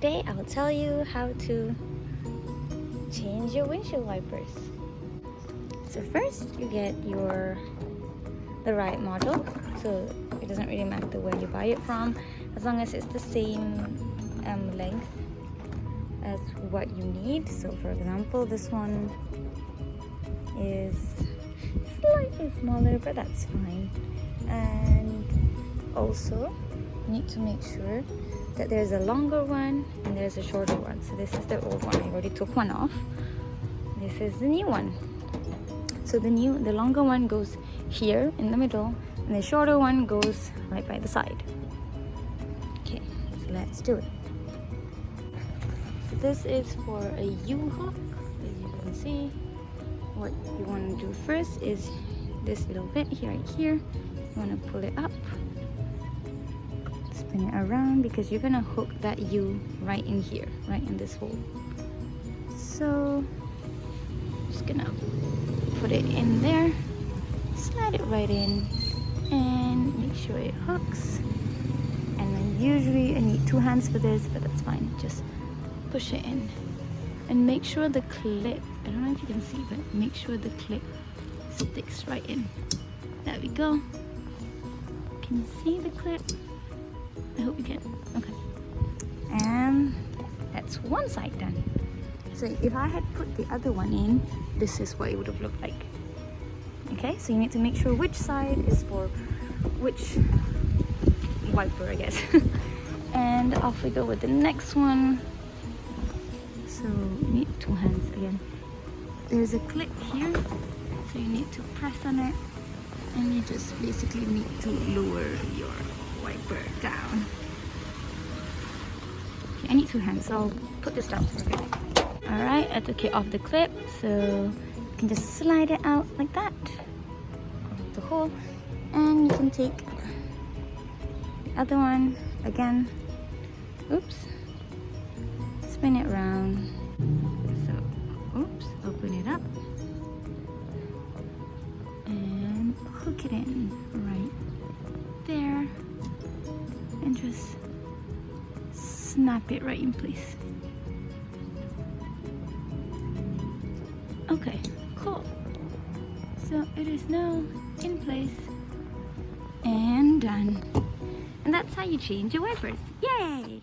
today I'll tell you how to change your windshield wipers. So first you get the right model, so it doesn't really matter where you buy it from as long as it's the same length as what you need. So for example, this one is slightly smaller, but that's fine. And also you need to make sure that there's a longer one and there's a shorter one. So this is the old one, I already took one off. This is the new one. So the longer one goes here in the middle and the shorter one goes right by the side. Okay, so let's do it. So this is for a U-hook. As you can see, what you want to do first is this little bit here, right here. You want to pull it up, spin it around, because you're gonna hook that U right in here, right in this hole. So just gonna put it in there, slide it right in, and make sure it hooks. And then usually I need 2 hands for this, but that's fine. Just push it in and make sure the clip, I don't know if you can see, but make sure the clip sticks right in. There we go. Can you see the clip? I hope you can. Okay. And that's one side done. So if I had put the other one in, this is what it would have looked like. Okay, so you need to make sure which side is for which wiper, I guess. And off we go with the next one. So you need 2 hands again. There's a clip here, so you need to press on it, and you just basically need to lower your wiper down. Okay, I need 2 hands, so I'll put this down for a bit. Alright, I took it off the clip, so you can just slide it out like that, the hole, and you can take the other one again. Oops, spin it around. So, oops, open it up and hook it in right there, and just snap it right in place. Okay, cool. So it is now in place and done. And that's how you change your wipers. Yay!